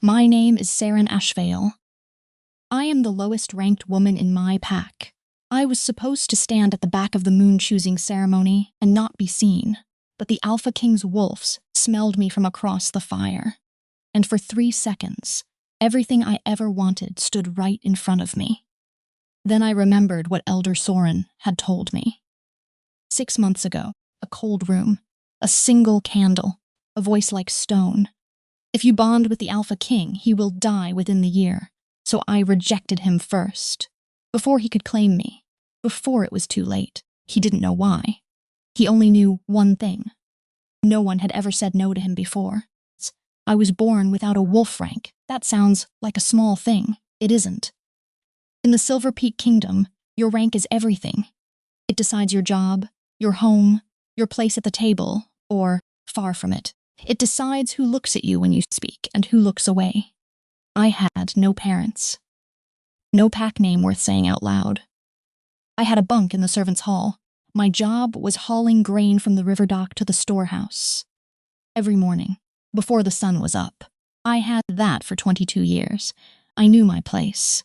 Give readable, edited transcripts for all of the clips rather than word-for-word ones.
My name is Saren Ashvale. I am the lowest-ranked woman in my pack. I was supposed to stand at the back of the moon-choosing ceremony and not be seen, but the Alpha King's wolves smelled me from across the fire. And for 3 seconds, everything I ever wanted stood right in front of me. Then I remembered what Elder Soren had told me. 6 months ago, a cold room, a single candle, a voice like stone. If you bond with the Alpha King, he will die within the year. So I rejected him first, before he could claim me, before it was too late. He didn't know why. He only knew one thing. No one had ever said no to him before. I was born without a wolf rank. That sounds like a small thing. It isn't. In the Silver Peak Kingdom, your rank is everything. It decides your job, your home, your place at the table, or far from it. It decides who looks at you when you speak and who looks away. I had no parents. No pack name worth saying out loud. I had a bunk in the servants' hall. My job was hauling grain from the river dock to the storehouse. Every morning, before the sun was up. I had that for 22 years. I knew my place.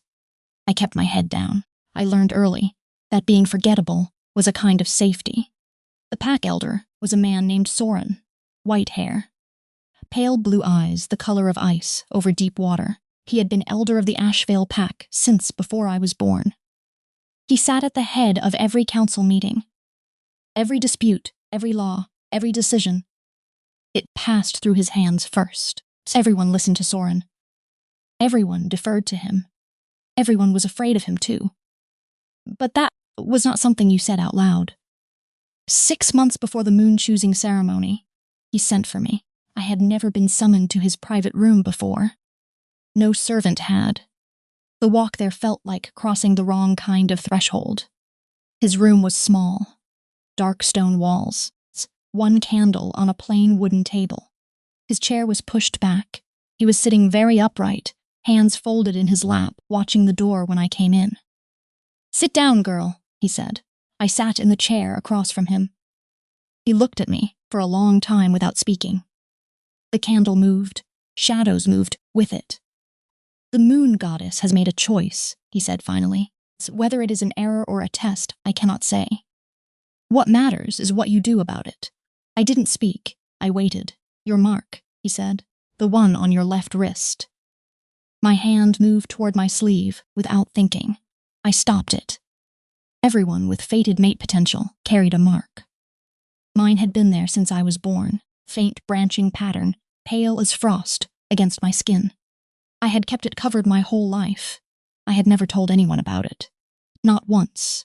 I kept my head down. I learned early that being forgettable was a kind of safety. The pack elder was a man named Soren, white hair. Pale blue eyes, the color of ice over deep water. He had been elder of the Ashvale pack since before I was born. He sat at the head of every council meeting. Every dispute, every law, every decision. It passed through his hands first. Everyone listened to Soren. Everyone deferred to him. Everyone was afraid of him too. But that was not something you said out loud. 6 months before the moon-choosing ceremony, he sent for me. I had never been summoned to his private room before. No servant had. The walk there felt like crossing the wrong kind of threshold. His room was small. Dark stone walls. One candle on a plain wooden table. His chair was pushed back. He was sitting very upright, hands folded in his lap, watching the door when I came in. "Sit down, girl," he said. I sat in the chair across from him. He looked at me for a long time without speaking. The candle moved. Shadows moved with it. "The moon goddess has made a choice," he said finally. "Whether it is an error or a test, I cannot say. What matters is what you do about it." I didn't speak. I waited. "Your mark," he said. "The one on your left wrist." My hand moved toward my sleeve without thinking. I stopped it. Everyone with fated mate potential carried a mark. Mine had been there since I was born. Faint branching pattern, pale as frost, against my skin. I had kept it covered my whole life. I had never told anyone about it. Not once.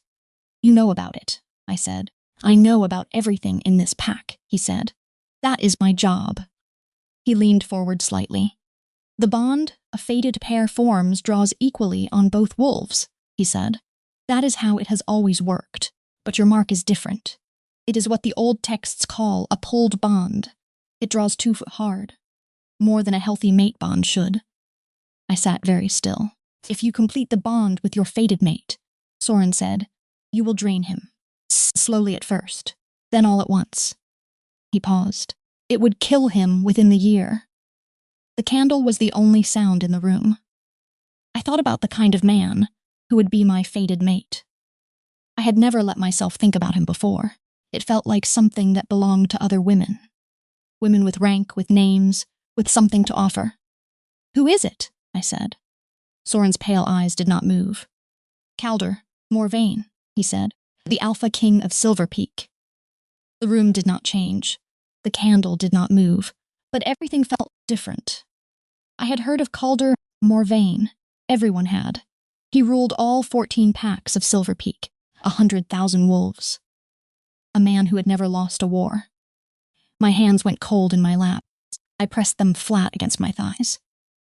"You know about it," I said. "I know about everything in this pack," he said. "That is my job." He leaned forward slightly. "The bond a fated pair forms draws equally on both wolves," he said. "That is how it has always worked, but your mark is different. It is what the old texts call a pulled bond. It draws too hard, more than a healthy mate bond should." I sat very still. "If you complete the bond with your fated mate," Soren said, "you will drain him. Slowly at first, then all at once." He paused. "It would kill him within the year." The candle was the only sound in the room. I thought about the kind of man who would be my fated mate. I had never let myself think about him before. It felt like something that belonged to other women. Women with rank, with names, with something to offer. "Who is it?" I said. Soren's pale eyes did not move. "Calder, Morvain," he said. "The Alpha King of Silver Peak." The room did not change. The candle did not move, but everything felt different. I had heard of Calder Morvain. Everyone had. He ruled all 14 packs of Silver Peak, 100,000 wolves. A man who had never lost a war. My hands went cold in my lap. I pressed them flat against my thighs.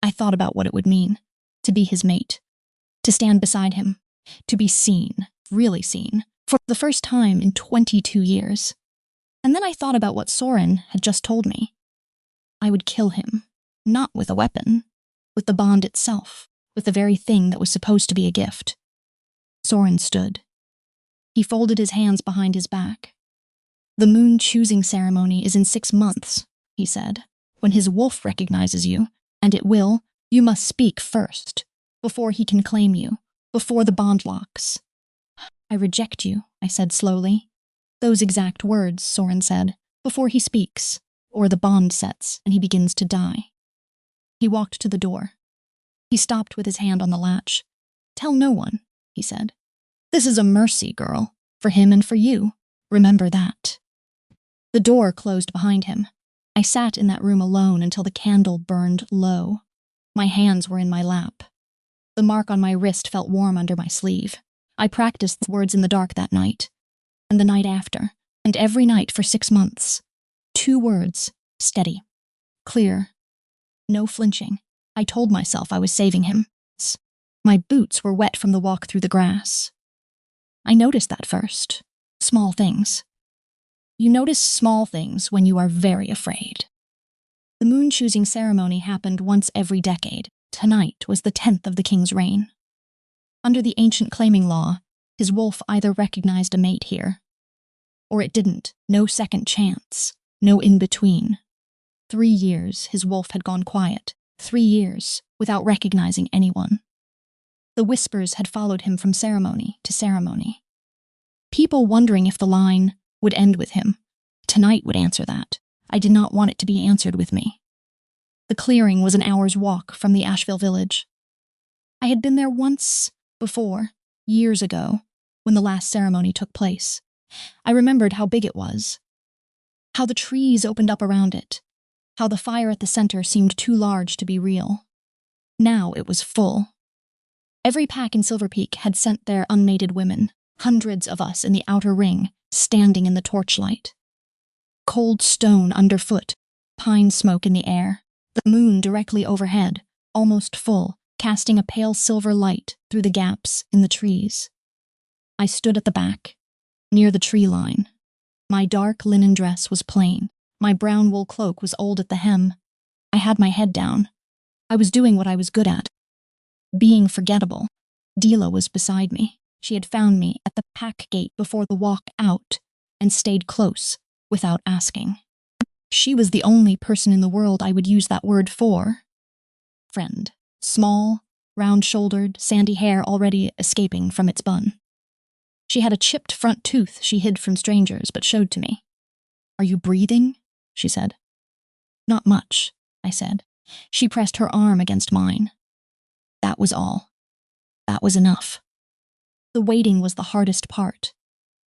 I thought about what it would mean, to be his mate, to stand beside him, to be seen, really seen, for the first time in 22 years. And then I thought about what Soren had just told me. I would kill him, not with a weapon, with the bond itself, with the very thing that was supposed to be a gift. Soren stood. He folded his hands behind his back. "The moon choosing ceremony is in 6 months," he said. "When his wolf recognizes you, And it will. You must speak first, before he can claim you, before the bond locks. I reject you, I said slowly. Those exact words, Soren said, before he speaks, or the bond sets and he begins to die. He walked to the door. He stopped with his hand on the latch. Tell no one, he said. This is a mercy, girl, for him and for you. Remember that. The door closed behind him. I sat in that room alone until the candle burned low. My hands were in my lap. The mark on my wrist felt warm under my sleeve. I practiced the words in the dark that night, and the night after, and every night for 6 months. 2 words, steady, clear, no flinching. I told myself I was saving him. My boots were wet from the walk through the grass. I noticed that first. Small things. You notice small things when you are very afraid. The moon-choosing ceremony happened once every decade. Tonight was the 10th of the king's reign. Under the ancient claiming law, his wolf either recognized a mate here, or it didn't. No second chance. No in-between. 3 years his wolf had gone quiet. 3 years without recognizing anyone. The whispers had followed him from ceremony to ceremony. People wondering if the line would end with him. Tonight would answer that. I did not want it to be answered with me. The clearing was an hour's walk from the Asheville village. I had been there once before, years ago, when the last ceremony took place. I remembered how big it was, how the trees opened up around it, how the fire at the center seemed too large to be real. Now it was full. Every pack in Silver Peak had sent their unmated women, hundreds of us in the outer ring, standing in the torchlight. Cold stone underfoot, pine smoke in the air, the moon directly overhead, almost full, casting a pale silver light through the gaps in the trees. I stood at the back, near the tree line. My dark linen dress was plain. My brown wool cloak was old at the hem. I had my head down. I was doing what I was good at. Being forgettable. Dila was beside me. She had found me at the pack gate before the walk out and stayed close without asking. She was the only person in the world I would use that word for. Friend. Small, round-shouldered, sandy hair already escaping from its bun. She had a chipped front tooth she hid from strangers but showed to me. Are you breathing? She said. Not much, I said. She pressed her arm against mine. That was all. That was enough. The waiting was the hardest part.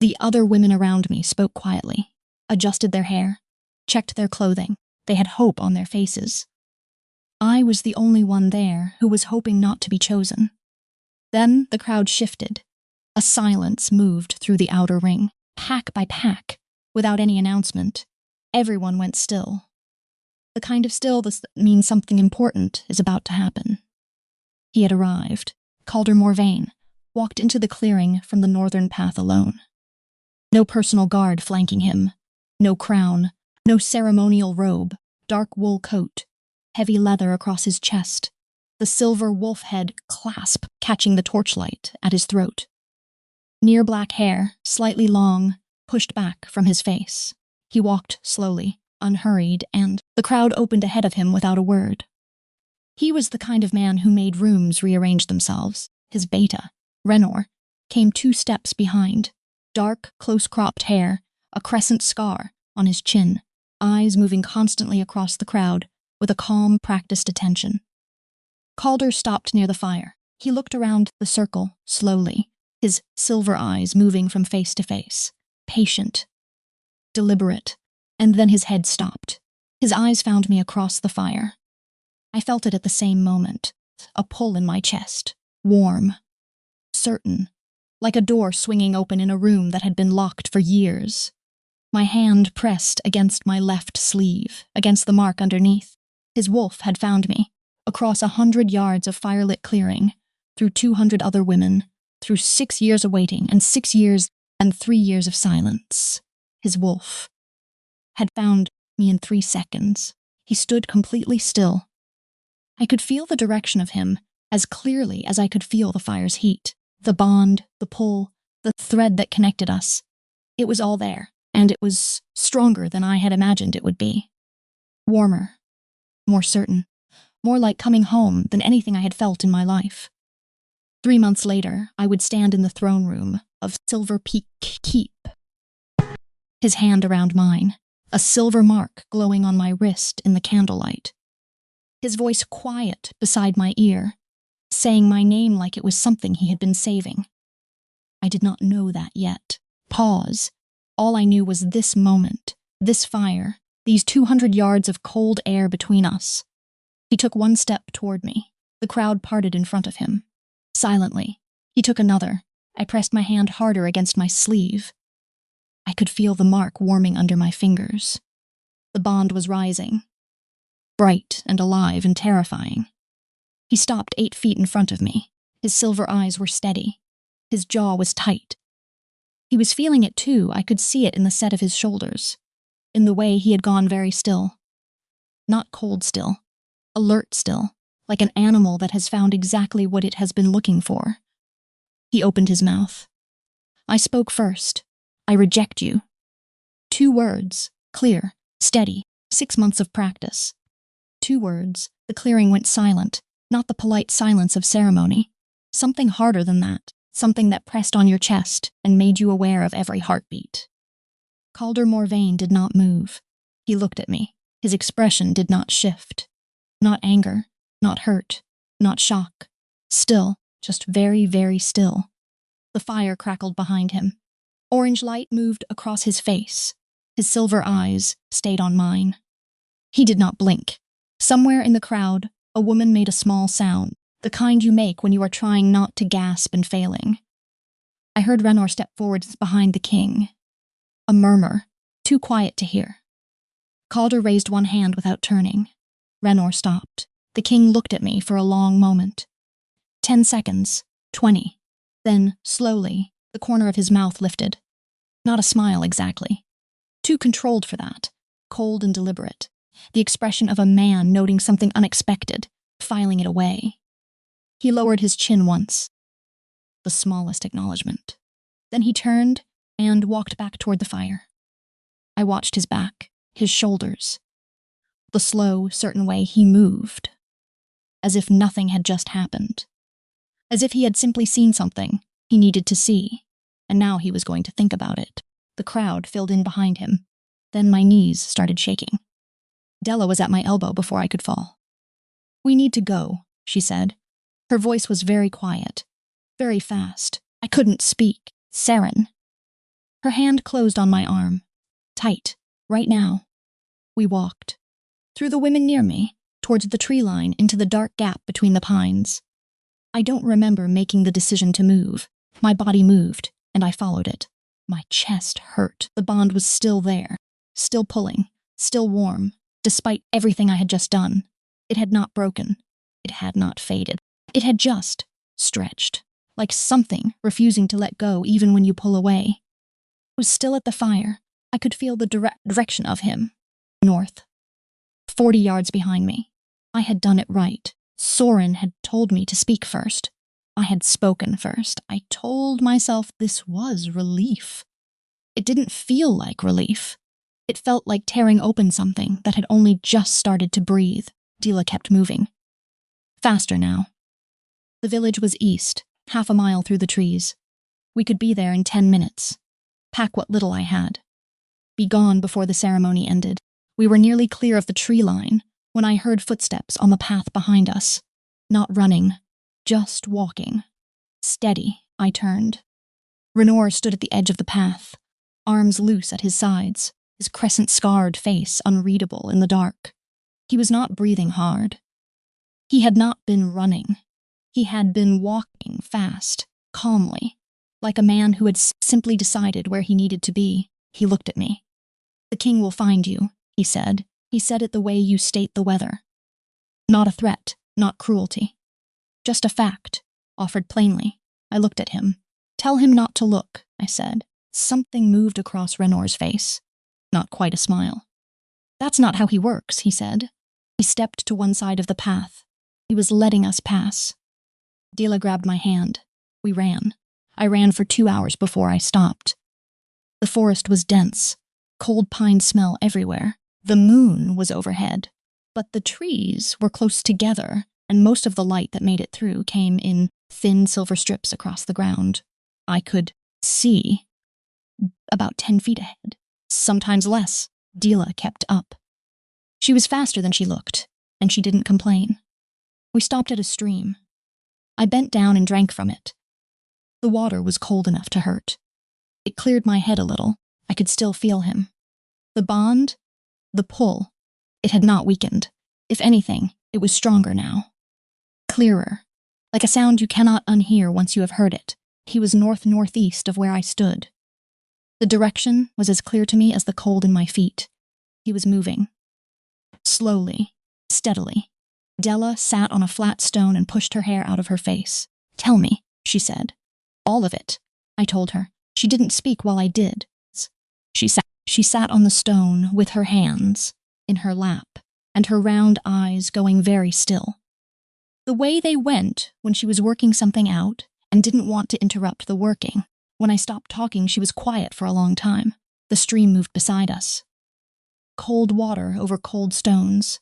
The other women around me spoke quietly, adjusted their hair, checked their clothing. They had hope on their faces. I was the only one there who was hoping not to be chosen. Then the crowd shifted. A silence moved through the outer ring, pack by pack, without any announcement. Everyone went still. The kind of still that means something important is about to happen. He had arrived. Calder Morvain walked into the clearing from the northern path alone. No personal guard flanking him. No crown. No ceremonial robe. Dark wool coat. Heavy leather across his chest. The silver wolf head clasp catching the torchlight at his throat. Near black hair, slightly long, pushed back from his face. He walked slowly, unhurried, and the crowd opened ahead of him without a word. He was the kind of man who made rooms rearrange themselves. His beta, Renor, came 2 steps behind. Dark, close-cropped hair, a crescent scar on his chin, eyes moving constantly across the crowd with a calm, practiced attention. Calder stopped near the fire. He looked around the circle, slowly, his silver eyes moving from face to face, patient, deliberate, and then his head stopped. His eyes found me across the fire. I felt it at the same moment, a pull in my chest, warm, certain, like a door swinging open in a room that had been locked for years. My hand pressed against my left sleeve, against the mark underneath. His wolf had found me, across 100 yards of firelit clearing, through 200 other women, through 6 years of waiting and 6 years and 3 years of silence. His wolf had found me in 3 seconds. He stood completely still. I could feel the direction of him as clearly as I could feel the fire's heat, the bond, the pull, the thread that connected us. It was all there, and it was stronger than I had imagined it would be. Warmer, more certain, more like coming home than anything I had felt in my life. 3 months later, I would stand in the throne room of Silver Peak Keep, his hand around mine, a silver mark glowing on my wrist in the candlelight. His voice quiet beside my ear, saying my name like it was something he had been saving. I did not know that yet. Pause. All I knew was this moment, this fire, these 200 yards of cold air between us. He took one step toward me. The crowd parted in front of him. Silently, he took another. I pressed my hand harder against my sleeve. I could feel the mark warming under my fingers. The bond was rising, bright and alive and terrifying. He stopped 8 feet in front of me. His silver eyes were steady. His jaw was tight. He was feeling it too. I could see it in the set of his shoulders, in the way he had gone very still. Not cold still, alert still, like an animal that has found exactly what it has been looking for. He opened his mouth. I spoke first. I reject you. 2 words, clear, steady, 6 months of practice. 2 words, the clearing went silent, not the polite silence of ceremony. Something harder than that, something that pressed on your chest and made you aware of every heartbeat. Calder Morvain did not move. He looked at me. His expression did not shift. Not anger, not hurt, not shock. Still, just very, very still. The fire crackled behind him. Orange light moved across his face. His silver eyes stayed on mine. He did not blink. Somewhere in the crowd, a woman made a small sound, the kind you make when you are trying not to gasp and failing. I heard Renor step forward behind the king. A murmur, too quiet to hear. Calder raised one hand without turning. Renor stopped. The king looked at me for a long moment. 10 seconds, 20. Then, slowly, the corner of his mouth lifted. Not a smile exactly. Too controlled for that. Cold and deliberate. The expression of a man noting something unexpected, filing it away. He lowered his chin once. The smallest acknowledgement. Then he turned and walked back toward the fire. I watched his back, his shoulders. The slow, certain way he moved. As if nothing had just happened. As if he had simply seen something he needed to see, and now he was going to think about it. The crowd filled in behind him. Then my knees started shaking. Della was at my elbow before I could fall. "We need to go," she said. Her voice was very quiet, very fast. I couldn't speak. Saren. Her hand closed on my arm. Tight. Right now. We walked. Through the women near me, towards the tree line, into the dark gap between the pines. I don't remember making the decision to move. My body moved, and I followed it. My chest hurt. The bond was still there, still pulling, still warm, despite everything I had just done. It had not broken. It had not faded. It had just stretched, like something refusing to let go even when you pull away. I was still at the fire. I could feel the direction of him. North. 40 yards behind me. I had done it right. Soren had told me to speak first. I had spoken first. I told myself this was relief. It didn't feel like relief. It felt like tearing open something that had only just started to breathe. Dila kept moving. Faster now. The village was east, half a mile through the trees. We could be there in 10 minutes. Pack what little I had. Be gone before the ceremony ended. We were nearly clear of the tree line when I heard footsteps on the path behind us. Not running, just walking. Steady, I turned. Renor stood at the edge of the path, arms loose at his sides, his crescent-scarred face unreadable in the dark. He was not breathing hard. He had not been running. He had been walking fast, calmly, like a man who had simply decided where he needed to be. He looked at me. "The king will find you," he said. He said it the way you state the weather. Not a threat, not cruelty. Just a fact, offered plainly. I looked at him. "Tell him not to look," I said. Something moved across Renor's face. Not quite a smile. "That's not how he works," he said. He stepped to one side of the path. He was letting us pass. Dila grabbed my hand. We ran. I ran for 2 hours before I stopped. The forest was dense, cold pine smell everywhere. The moon was overhead. But the trees were close together, and most of the light that made it through came in thin silver strips across the ground. I could see about 10 feet ahead, sometimes less. Dila kept up. She was faster than she looked, and she didn't complain. We stopped at a stream. I bent down and drank from it. The water was cold enough to hurt. It cleared my head a little. I could still feel him. The bond, the pull, it had not weakened. If anything, it was stronger now. Clearer, like a sound you cannot unhear once you have heard it. He was north-northeast of where I stood. The direction was as clear to me as the cold in my feet. He was moving. Slowly, steadily. Della sat on a flat stone and pushed her hair out of her face. "Tell me," she said. "All of it," I told her. She didn't speak while I did. She sat on the stone with her hands in her lap and her round eyes going very still. The way they went when she was working something out and didn't want to interrupt the working. When I stopped talking, she was quiet for a long time. The stream moved beside us. Cold water over cold stones.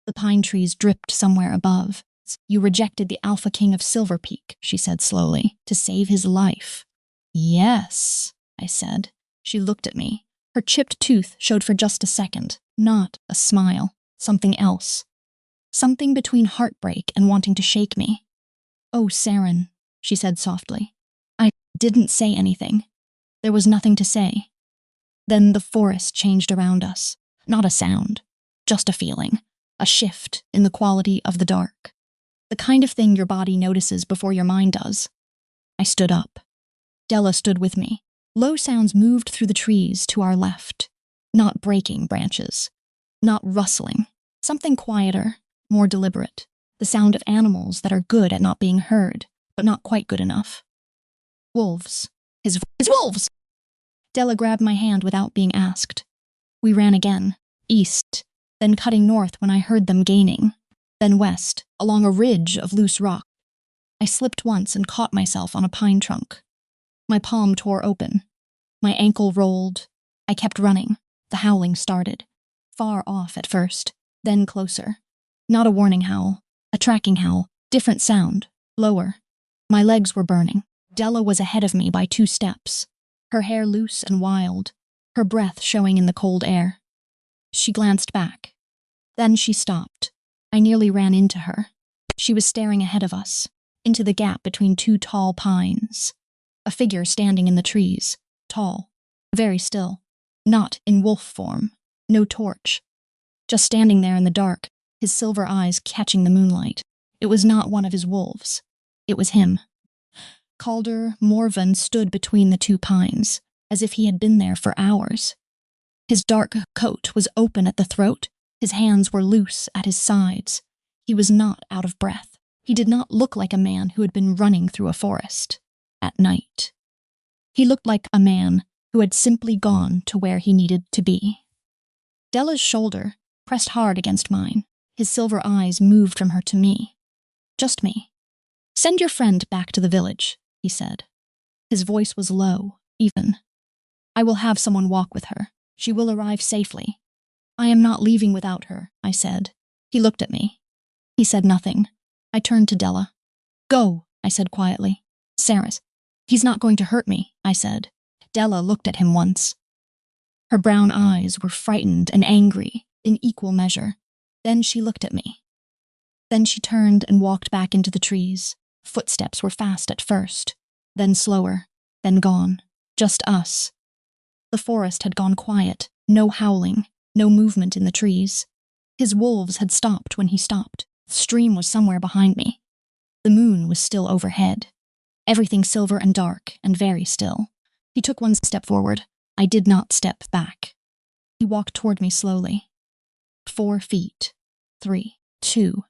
The pine trees dripped somewhere above. "You rejected the Alpha King of Silver Peak," she said slowly, "to save his life." "Yes," I said. She looked at me. Her chipped tooth showed for just a second. Not a smile. Something else. Something between heartbreak and wanting to shake me. "Oh, Saren," she said softly. I didn't say anything. There was nothing to say. Then the forest changed around us. Not a sound. Just a feeling. A shift in the quality of the dark. The kind of thing your body notices before your mind does. I stood up. Della stood with me. Low sounds moved through the trees to our left. Not breaking branches. Not rustling. Something quieter, more deliberate. The sound of animals that are good at not being heard, but not quite good enough. Wolves. His wolves! Della grabbed my hand without being asked. We ran again. East, then cutting north when I heard them gaining. Then west, along a ridge of loose rock. I slipped once and caught myself on a pine trunk. My palm tore open. My ankle rolled. I kept running. The howling started. Far off at first, then closer. Not a warning howl, a tracking howl, different sound, lower. My legs were burning. Della was ahead of me by 2 steps, her hair loose and wild, her breath showing in the cold air. She glanced back. Then she stopped. I nearly ran into her. She was staring ahead of us, into the gap between 2 tall pines. A figure standing in the trees, tall, very still, not in wolf form, no torch. Just standing there in the dark, his silver eyes catching the moonlight. It was not one of his wolves. It was him. Calder Morven stood between the 2 pines, as if he had been there for hours. His dark coat was open at the throat. His hands were loose at his sides. He was not out of breath. He did not look like a man who had been running through a forest at night. He looked like a man who had simply gone to where he needed to be. Della's shoulder pressed hard against mine. His silver eyes moved from her to me. Just me. "Send your friend back to the village," he said. His voice was low, even. "I will have someone walk with her. She will arrive safely." "I am not leaving without her," I said. He looked at me. He said nothing. I turned to Della. "Go," I said quietly. "Saris, he's not going to hurt me," I said. Della looked at him once. Her brown eyes were frightened and angry in equal measure. Then she looked at me. Then she turned and walked back into the trees. Footsteps were fast at first, then slower, then gone. Just us. The forest had gone quiet, no howling, no movement in the trees. His wolves had stopped when he stopped. The stream was somewhere behind me. The moon was still overhead. Everything silver and dark and very still. He took 1 step forward. I did not step back. He walked toward me slowly. 4 feet. 3. 2.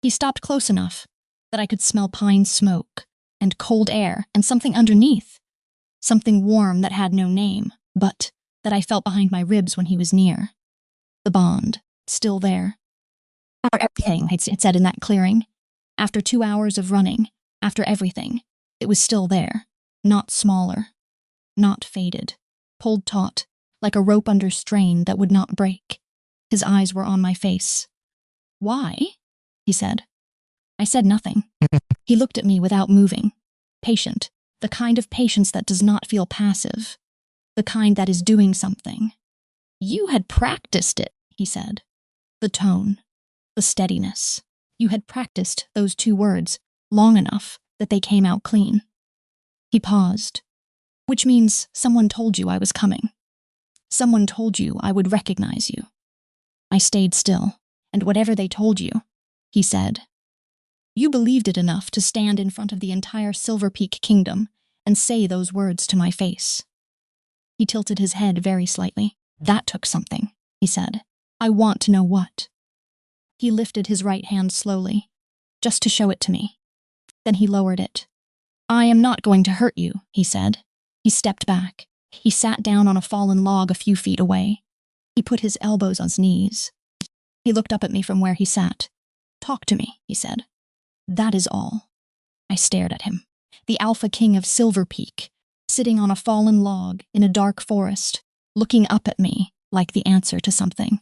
He stopped close enough that I could smell pine smoke and cold air and something underneath. Something warm that had no name, but that I felt behind my ribs when he was near. The bond, still there. Everything, it said in that clearing. After 2 hours of running, after everything, it was still there. Not smaller. Not faded. Pulled taut, like a rope under strain that would not break. His eyes were on my face. Why? He said. I said nothing. He looked at me without moving. Patient. The kind of patience that does not feel passive. The kind that is doing something. You had practiced it, he said. The tone. The steadiness. You had practiced those 2 words long enough that they came out clean. He paused. Which means someone told you I was coming. Someone told you I would recognize you. I stayed still, and whatever they told you, he said. You believed it enough to stand in front of the entire Silver Peak kingdom and say those words to my face. He tilted his head very slightly. That took something, he said. I want to know what. He lifted his right hand slowly, just to show it to me. Then he lowered it. I am not going to hurt you, he said. He stepped back. He sat down on a fallen log a few feet away. He put his elbows on his knees. He looked up at me from where he sat. Talk to me, he said. That is all. I stared at him. The Alpha King of Silver Peak, sitting on a fallen log in a dark forest, looking up at me like the answer to something.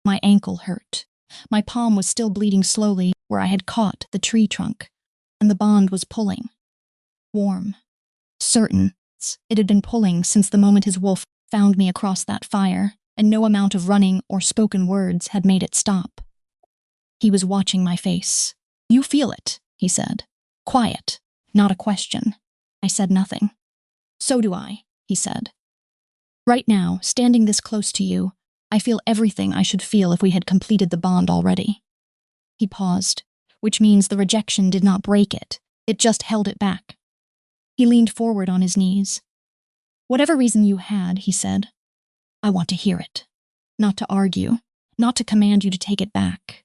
My ankle hurt. My palm was still bleeding slowly where I had caught the tree trunk, and the bond was pulling. Warm. Certain. It had been pulling since the moment his wolf found me across that fire, and no amount of running or spoken words had made it stop. He was watching my face. You feel it, he said. Quiet. Not a question. I said nothing. So do I, he said. Right now, standing this close to you, I feel everything I should feel if we had completed the bond already. He paused, which means the rejection did not break it. It just held it back. He leaned forward on his knees. Whatever reason you had, he said, I want to hear it. Not to argue, not to command you to take it back.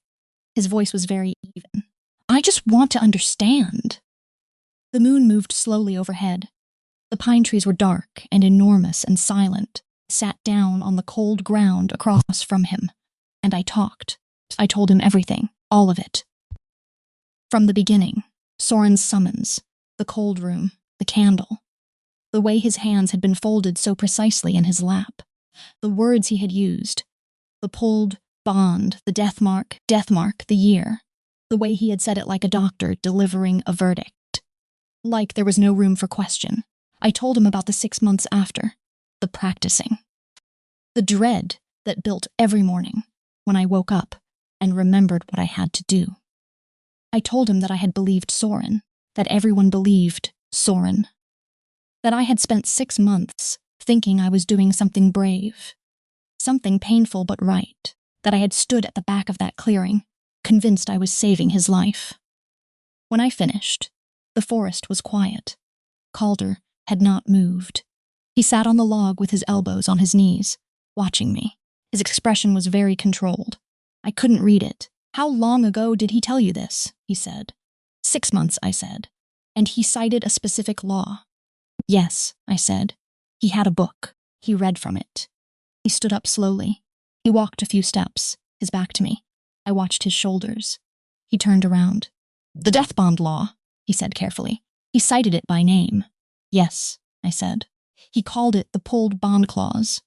His voice was very even. I just want to understand. The moon moved slowly overhead. The pine trees were dark and enormous and silent, sat down on the cold ground across from him. And I talked. I told him everything, all of it. From the beginning, Soren's summons, the cold room, the candle, the way his hands had been folded so precisely in his lap, the words he had used, the pulled bond, the death mark, the year, the way he had said it like a doctor delivering a verdict. Like there was no room for question. I told him about the 6 months after, the practicing, the dread that built every morning when I woke up and remembered what I had to do. I told him that I had believed Soren, that everyone believed Soren, that I had spent 6 months thinking I was doing something brave, something painful but right, that I had stood at the back of that clearing, convinced I was saving his life. When I finished, the forest was quiet. Calder had not moved. He sat on the log with his elbows on his knees, watching me. His expression was very controlled. I couldn't read it. How long ago did he tell you this? He said. 6 months, I said. And he cited a specific law. Yes, I said. He had a book. He read from it. He stood up slowly. He walked a few steps, his back to me. I watched his shoulders. He turned around. The death bond law, he said carefully. He cited it by name. Yes, I said. He called it the pulled bond clause.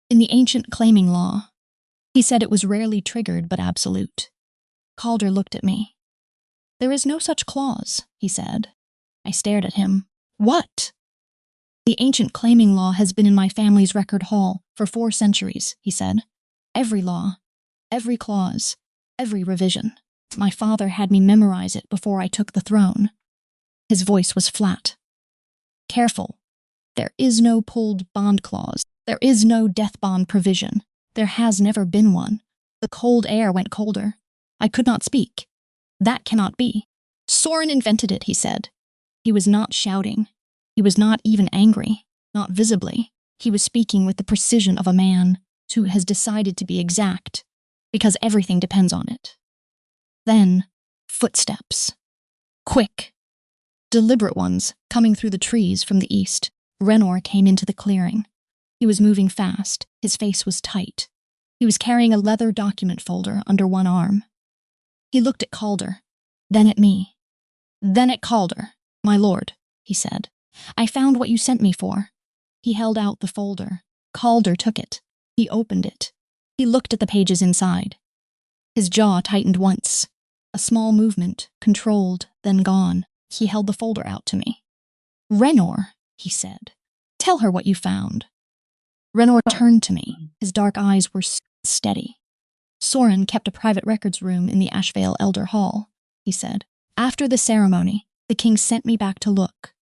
In the ancient claiming law, he said it was rarely triggered but absolute. Calder looked at me. There is no such clause, he said. I stared at him. What? The ancient claiming law has been in my family's record hall for 4 centuries, he said. Every law, every clause, every revision. My father had me memorize it before I took the throne. His voice was flat. Careful. There is no pulled bond clause. There is no death bond provision. There has never been one. The cold air went colder. I could not speak. That cannot be. Soren invented it, he said. He was not shouting. He was not even angry, not visibly. He was speaking with the precision of a man who has decided to be exact, because everything depends on it. Then, footsteps. Quick, deliberate ones coming through the trees from the east. Renor came into the clearing. He was moving fast. His face was tight. He was carrying a leather document folder under one arm. He looked at Calder, then at me. Then at Calder. My lord, he said. I found what you sent me for. He held out the folder. Calder took it. He opened it. He looked at the pages inside. His jaw tightened once. A small movement, controlled, then gone. He held the folder out to me. "Renor," he said, "tell her what you found." Renor turned to me. His dark eyes were steady. "Soren kept a private records room in the Ashvale Elder Hall," he said. "After the ceremony, the king sent me back to look.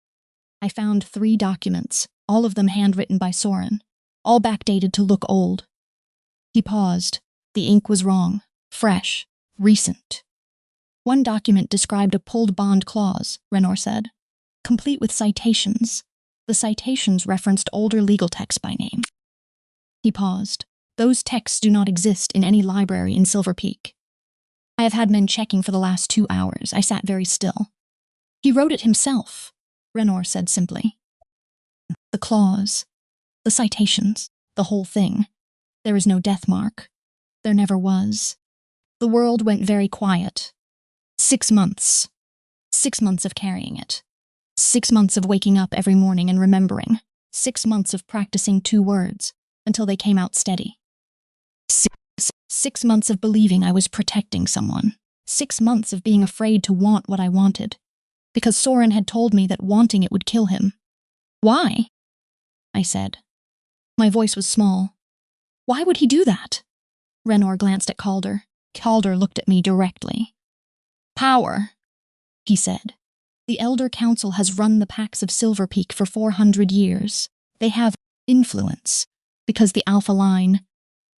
I found 3 documents, all of them handwritten by Soren, all backdated to look old." He paused. The ink was wrong, fresh, recent. "One document described a pulled bond clause," Renor said, "complete with citations. The citations referenced older legal texts by name." He paused. "Those texts do not exist in any library in Silver Peak. I have had men checking for the last 2 hours. I sat very still." "He wrote it himself," Renor said simply. "The clause, the citations, the whole thing. There is no death mark. There never was." The world went very quiet. 6 months. 6 months of carrying it. 6 months of waking up every morning and remembering. 6 months of practicing 2 words until they came out steady. 6 months of believing I was protecting someone. 6 months of being afraid to want what I wanted, because Soren had told me that wanting it would kill him. "Why?" I said. My voice was small. "Why would he do that?" Renor glanced at Calder. Calder looked at me directly. "Power," he said. "The Elder Council has run the packs of Silver Peak for 400 years. They have influence, because the Alpha line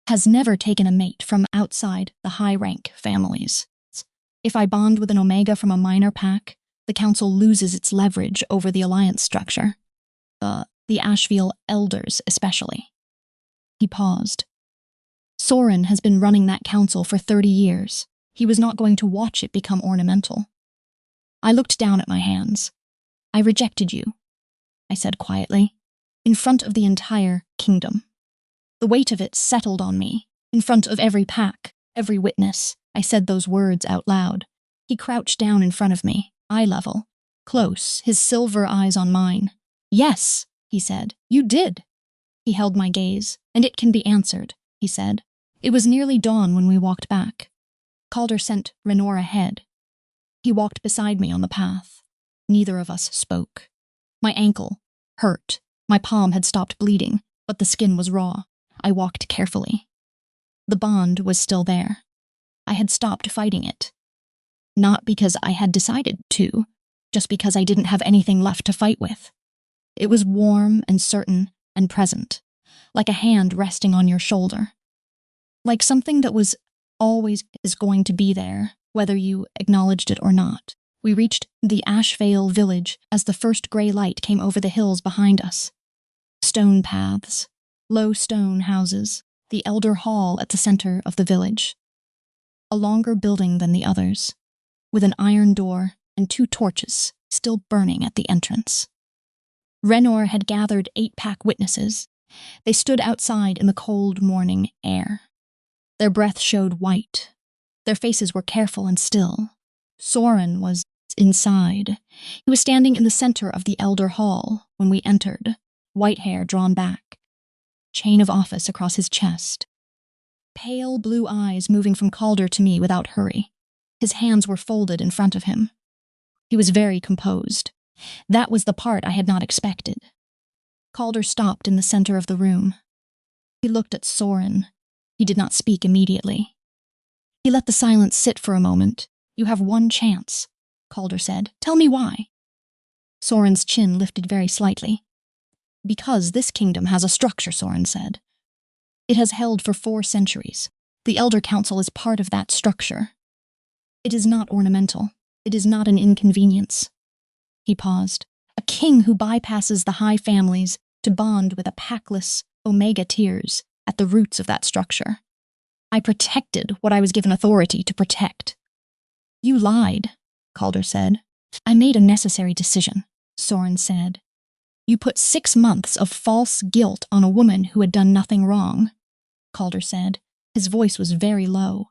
has never taken a mate from outside the high-rank families. If I bond with an Omega from a minor pack, the Council loses its leverage over the alliance structure. The Ashvale Elders especially." He paused. "Soren has been running that council for 30 years. He was not going to watch it become ornamental." I looked down at my hands. "I rejected you," I said quietly, "in front of the entire kingdom. The weight of it settled on me, in front of every pack, every witness." I said those words out loud. He crouched down in front of me, eye level, close, his silver eyes on mine. "Yes," he said, "you did." He held my gaze. "And it can be answered," he said. It was nearly dawn when we walked back. Calder sent Renor ahead. He walked beside me on the path. Neither of us spoke. My ankle hurt. My palm had stopped bleeding, but the skin was raw. I walked carefully. The bond was still there. I had stopped fighting it. Not because I had decided to, just because I didn't have anything left to fight with. It was warm and certain and present, like a hand resting on your shoulder. Like something that was always is going to be there, whether you acknowledged it or not. We reached the Ashvale village as the first gray light came over the hills behind us. Stone paths, low stone houses, the Elder Hall at the center of the village. A longer building than the others, with an iron door and 2 torches still burning at the entrance. Renor had gathered 8-pack witnesses. They stood outside in the cold morning air. Their breath showed white. Their faces were careful and still. Soren was inside. He was standing in the center of the Elder Hall when we entered, white hair drawn back, chain of office across his chest. Pale blue eyes moving from Calder to me without hurry. His hands were folded in front of him. He was very composed. That was the part I had not expected. Calder stopped in the center of the room. He looked at Soren. He did not speak immediately. He let the silence sit for a moment. "You have 1 chance," Calder said. "Tell me why." Soren's chin lifted very slightly. "Because this kingdom has a structure," Soren said. "It has held for 4 centuries. The Elder Council is part of that structure. It is not ornamental. It is not an inconvenience." He paused. "A king who bypasses the high families to bond with a packless Omega tiers at the roots of that structure. I protected what I was given authority to protect." "You lied," Calder said. "I made a necessary decision," Soren said. "You put 6 months of false guilt on a woman who had done nothing wrong," Calder said. His voice was very low,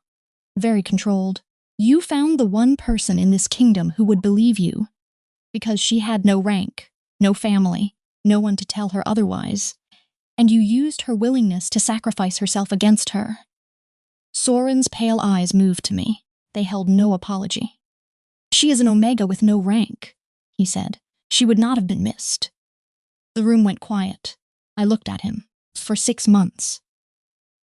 very controlled. "You found the one person in this kingdom who would believe you, because she had no rank, no family, no one to tell her otherwise, and you used her willingness to sacrifice herself against her. Soren's pale eyes moved to me. They held no apology. She is an Omega with no rank, he said. She would not have been missed. The room went quiet. I looked at him. For 6 months.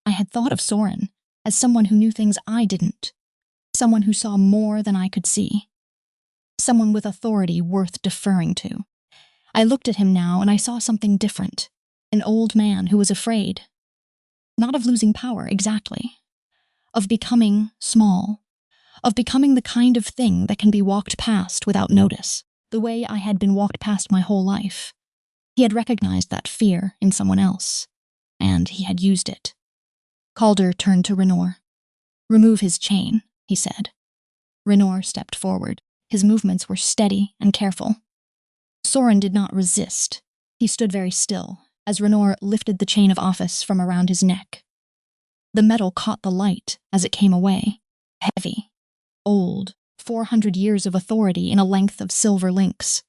I had thought of Soren as someone who knew things I didn't. Someone who saw more than I could see. Someone with authority worth deferring to. I looked at him now and I saw something different. An old man who was afraid. Not of losing power, exactly. Of becoming small. Of becoming the kind of thing that can be walked past without notice. The way I had been walked past my whole life. He had recognized that fear in someone else. And he had used it. Calder turned to Renor. "Remove his chain," he said. Renor stepped forward. His movements were steady and careful. Soren did not resist. He stood very still as Renor lifted the chain of office from around his neck. The metal caught the light as it came away. Heavy. Old. 400 years of authority in a length of silver links.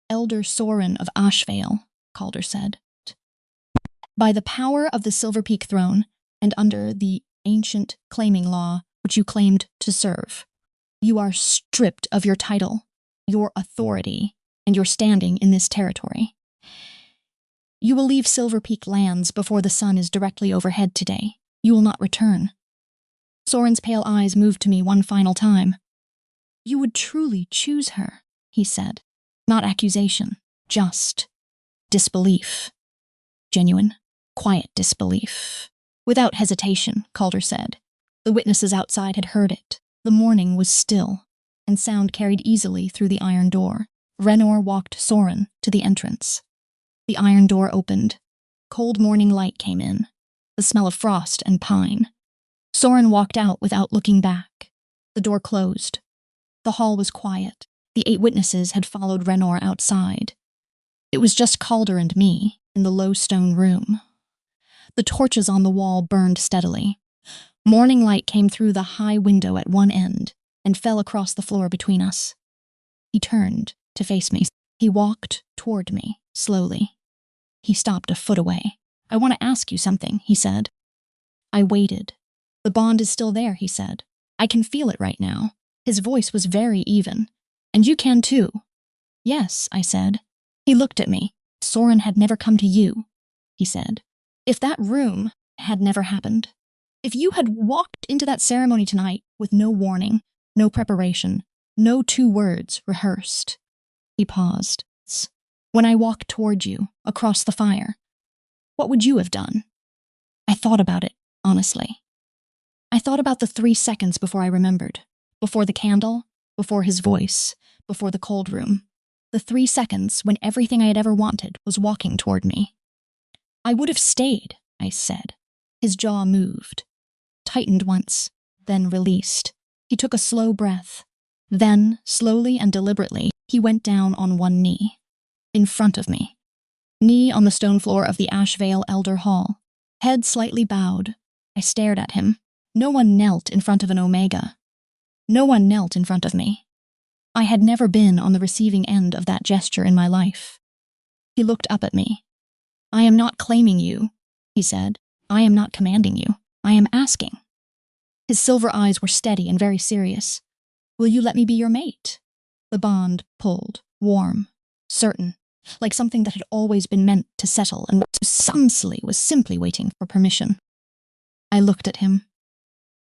"Elder Soren of Ashvale," Calder said. "By the power of the Silver Peak throne, and under the ancient claiming law which you claimed to serve, you are stripped of your title, your authority, and your standing in this territory. You will leave Silver Peak lands before the sun is directly overhead today. You will not return." Soren's pale eyes moved to me one final time. "You would truly choose her," he said. Not accusation, just disbelief. Genuine, quiet disbelief. Without hesitation, Calder said. The witnesses outside had heard it. The morning was still, and sound carried easily through the iron door. Renor walked Soren to the entrance. The iron door opened. Cold morning light came in, the smell of frost and pine. Soren walked out without looking back. The door closed. The hall was quiet. The 8 witnesses had followed Renor outside. It was just Calder and me in the low stone room. The torches on the wall burned steadily. Morning light came through the high window at one end and fell across the floor between us. He turned to face me. He walked toward me, slowly. He stopped a foot away. "I want to ask you something," he said. I waited. "The bond is still there," he said. "I can feel it right now." His voice was very even. "And you can too." "Yes," I said. He looked at me. "Soren had never come to you," he said. "If that room had never happened, if you had walked into that ceremony tonight with no warning, no preparation, no 2 words rehearsed." He paused. "When I walked toward you, across the fire, what would you have done?" I thought about it, honestly. I thought about the 3 seconds before I remembered. Before the candle, before his voice, before the cold room. The 3 seconds when everything I had ever wanted was walking toward me. "I would have stayed," I said. His jaw moved. Tightened once, then released. He took a slow breath. Then, slowly and deliberately, he went down on one knee. In front of me. Knee on the stone floor of the Ashvale Elder Hall. Head slightly bowed. I stared at him. No one knelt in front of an Omega. No one knelt in front of me. I had never been on the receiving end of that gesture in my life. He looked up at me. "I am not claiming you," he said. "I am not commanding you. I am asking." His silver eyes were steady and very serious. "Will you let me be your mate?" The bond pulled, warm, certain, like something that had always been meant to settle and was simply waiting for permission. I looked at him.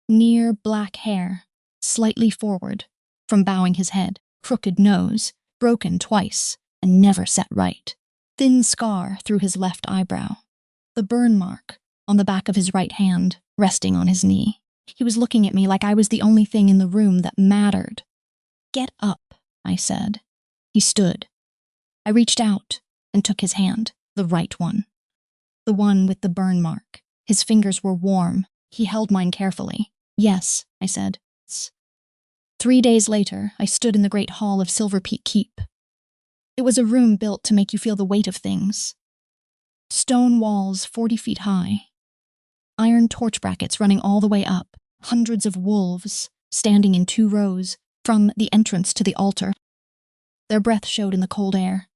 Near black hair, slightly forward, from bowing his head, crooked nose, broken twice, and never set right. Thin scar through his left eyebrow. The burn mark on the back of his right hand, resting on his knee. He was looking at me like I was the only thing in the room that mattered. "Get up," I said. He stood. I reached out and took his hand, the right one. The one with the burn mark. His fingers were warm. He held mine carefully. "Yes," I said. 3 days later, I stood in the great hall of Silver Peak Keep. It was a room built to make you feel the weight of things. Stone walls 40 feet high. Iron torch brackets running all the way up. Hundreds of wolves standing in 2 rows from the entrance to the altar. Their breath showed in the cold air.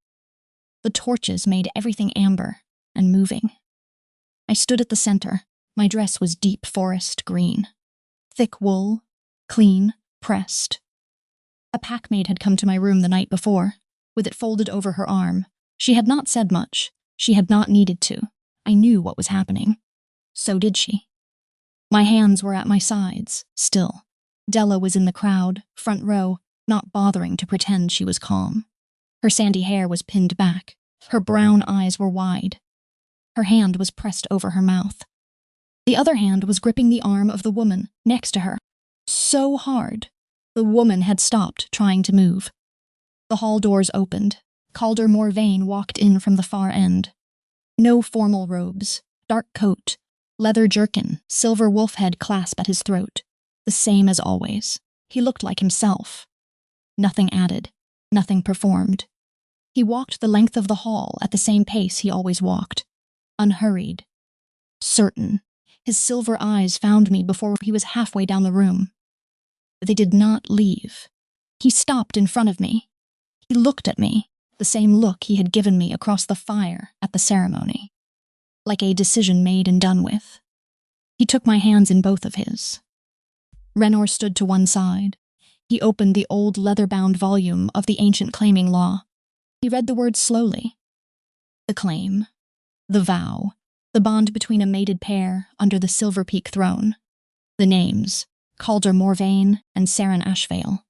The torches made everything amber and moving. I stood at the center, My dress was deep forest green. Thick wool, clean, pressed. A packmaid had come to my room the night before, with it folded over her arm. She had not said much. She had not needed to. I knew what was happening. So did she. My hands were at my sides, still. Della was in the crowd, front row, not bothering to pretend she was calm. Her sandy hair was pinned back. Her brown eyes were wide. Her hand was pressed over her mouth. The other hand was gripping the arm of the woman next to her. So hard. The woman had stopped trying to move. The hall doors opened. Calder Morvain walked in from the far end. No formal robes, dark coat, leather jerkin, silver wolf head clasp at his throat. The same as always. He looked like himself. Nothing added, nothing performed. He walked the length of the hall at the same pace he always walked. Unhurried. Certain. His silver eyes found me before he was halfway down the room. They did not leave. He stopped in front of me. He looked at me, the same look he had given me across the fire at the ceremony. Like a decision made and done with. He took my hands in both of his. Renor stood to one side. He opened the old leather-bound volume of the ancient claiming law. He read the words slowly. The claim, the vow, the bond between a mated pair under the Silver Peak throne. The names, Calder Morvain and Saren Ashvale.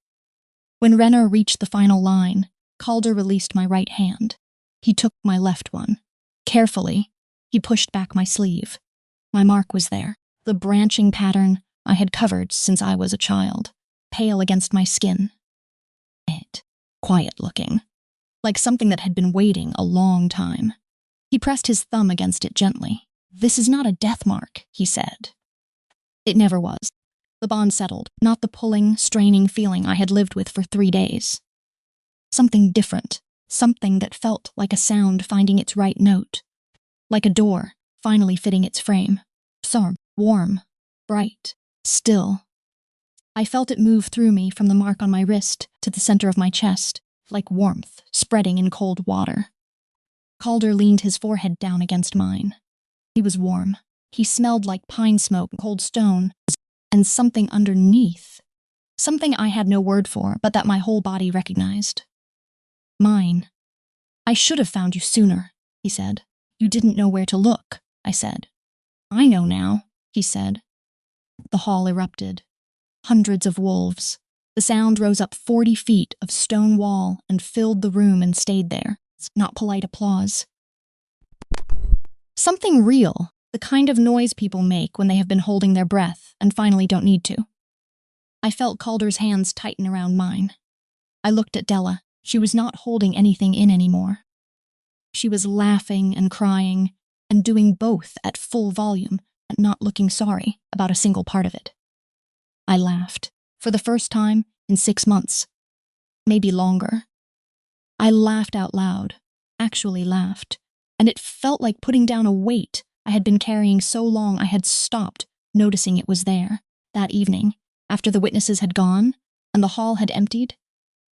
When Renor reached the final line, Calder released my right hand. He took my left one. Carefully, he pushed back my sleeve. My mark was there, the branching pattern I had covered since I was a child, pale against my skin. Quiet-looking, like something that had been waiting a long time. He pressed his thumb against it gently. "This is not a death mark," he said. It never was. The bond settled, not the pulling, straining feeling I had lived with for 3 days. Something different, something that felt like a sound finding its right note. Like a door, finally fitting its frame. Soft, warm, bright, still. I felt it move through me from the mark on my wrist to the center of my chest, like warmth spreading in cold water. Calder leaned his forehead down against mine. He was warm. He smelled like pine smoke, cold stone, and something underneath. Something I had no word for, but that my whole body recognized. Mine. "I should have found you sooner," he said. "You didn't know where to look," I said. "I know now," he said. The hall erupted. Hundreds of wolves. The sound rose up 40 feet of stone wall and filled the room and stayed there. It's not polite applause. Something real, the kind of noise people make when they have been holding their breath and finally don't need to. I felt Calder's hands tighten around mine. I looked at Della. She was not holding anything in anymore. She was laughing and crying and doing both at full volume and not looking sorry about a single part of it. I laughed, for the first time in 6 months, maybe longer. I laughed out loud, actually laughed, and it felt like putting down a weight I had been carrying so long I had stopped noticing it was there. That evening, after the witnesses had gone and the hall had emptied,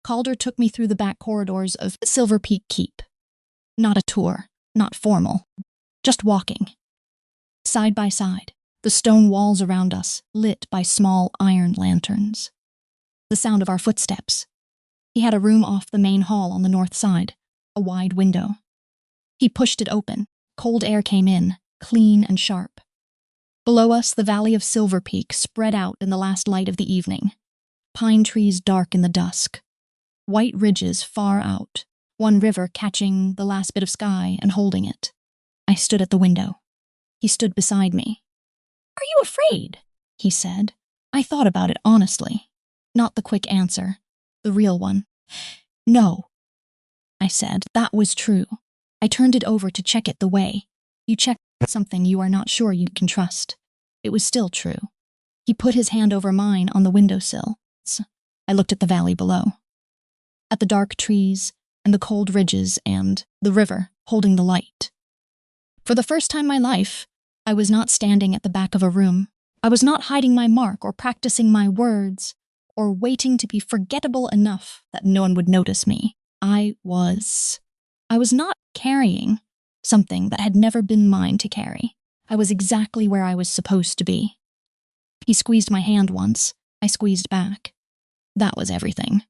Calder took me through the back corridors of Silver Peak Keep. Not a tour, not formal, just walking. Side by side, the stone walls around us lit by small iron lanterns. The sound of our footsteps. He had a room off the main hall on the north side, a wide window. He pushed it open. Cold air came in, clean and sharp. Below us, the valley of Silver Peak spread out in the last light of the evening. Pine trees dark in the dusk. White ridges far out, one river catching the last bit of sky and holding it. I stood at the window. He stood beside me. "Are you afraid?" he said. I thought about it honestly. Not the quick answer, the real one. "No," I said. That was true. I turned it over to check it the way you check something you are not sure you can trust. It was still true. He put his hand over mine on the windowsill. I looked at the valley below. At the dark trees and the cold ridges and the river holding the light. For the first time in my life, I was not standing at the back of a room. I was not hiding my mark or practicing my words or waiting to be forgettable enough that no one would notice me. I was not carrying something that had never been mine to carry. I was exactly where I was supposed to be. He squeezed my hand once. I squeezed back. That was everything.